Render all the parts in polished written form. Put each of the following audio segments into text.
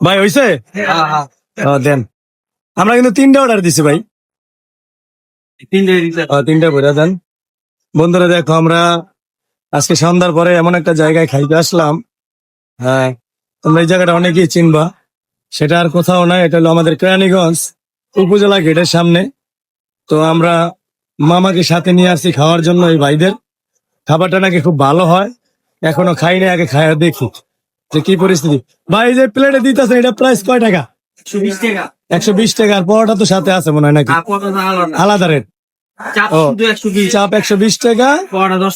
ভাই হইছে? দেন। আমরা কিন্তু 3টা অর্ডার দিছি ভাই। 3টা করে দেন। বন্ধুরা দেখো, আমরা আজকে সন্ধ্যার পরে এমন একটা জায়গায় খাইতে আসলাম। হ্যাঁ, তোমরা এই জায়গাটা অনেকেই চিনবা। সেটা আর কোথাও না, এটা হলো আমাদের কেরানীগঞ্জ উপজেলা গেটের সামনে। তো আমরা মামাকে সাথে নিয়ে আসছি খাওয়ার জন্য। এই ভাইদের খাবারটা নাকি খুব ভালো হয়। এখনো খাই না, আগে খাইয়া দেখি যে কি পরিস্থিতি। ভাই এই যে প্লেটে দিতেছেন, এটা প্রাইস কয় টাকা? 120 টাকা। আর পরোটা তো সাথে আছে মনে হয় নাকি? আলাদা রেট। ও, চাপ 120 টাকা, পরোটা 10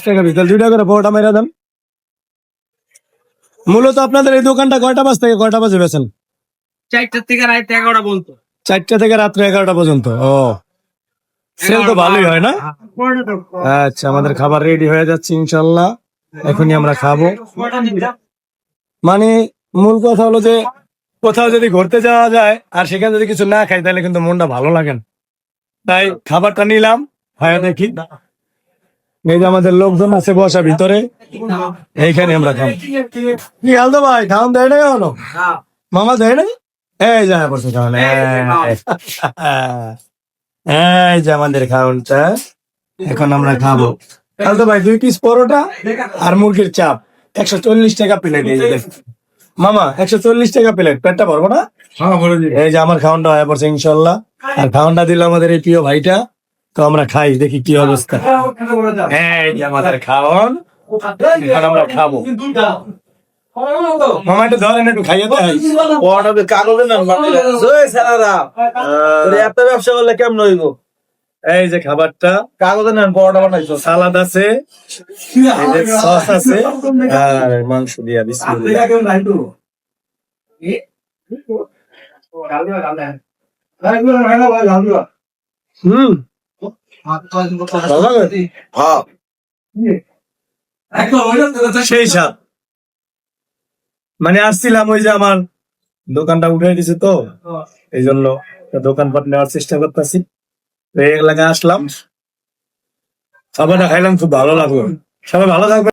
টাকা পিস। তাহলে 2টা করে পরোটা মেরা দেন। মূলত আপনাদের এই দোকানটা কয়টা বাজ থেকে কয়টা বাজে বেছেন? 4টা থেকে রাত 11টা পর্যন্ত। 4টা থেকে রাত্রে 11টা পর্যন্ত। ও, সেল তো ভালোই হয় না? আচ্ছা, আমাদের খাবার রেডি হয়ে যাচ্ছে ইনশাল্লাহ। এখনই আমরা খাবো। মানে মূল কথা হলো যে কোথাও যদি ঘুরতে যাওয়া যায় আর সেখানে যদি কিছু না খাই তাহলে কিন্তু মনটা ভালো লাগে না। তাই খাবারটা নিলাম, হ্যাঁ দেখি। এই যে আমাদের লোকজন আছে বসা ভিতরে, এইখানে আমরা খাবো। কি হাল তো ভাই, খাওয়ান দেয় না হলো? মামা দেয় না? এই যা পড়ছে খাওয়ান। এই যে আমাদের খাওয়ানটা, এখন আমরা খাবো। হাল তো ভাই 2 পিস পরোটা আর মুরগির চাপ 140 টাকা প্লেট। এই যে দেখুন মামা, 140 টাকা প্লেট। পেটটা ভরবো না? এই যে আমার খাওয়ানটা হয়ে পড়ছে ইনশাল্লাহ। আর খাওয়ানটা দিল আমাদের এই প্রিয় ভাইটা। তো আমরা খাই, দেখি কি অবস্থা। এই যে আমাদের খাওয়ান, এখন আমরা খাবো। মামা একটু ধরেন, একটু খাইয়ে দেয়। এত ব্যবসা করলে কেমন হইব? এই যে খাবারটা, কাগজে নেন, পরোটা বানাইছো। সালাদ আছে, এই যে সস আছে, আর মাংস দিয়া বিসমিল্লাহ। হুম, ভালো লাগে? হ্যাঁ, সেই স্বাদ। মানে আসছিলাম, ওই যে আমার দোকানটা উঠে দিছে তো এই জন্য দোকানপাট নেওয়ার চেষ্টা করতেছি। এই এলাকায় আসলাম, খাবারটা খাইলাম, খুব ভালো লাগলো। সবাই ভালো থাকবে।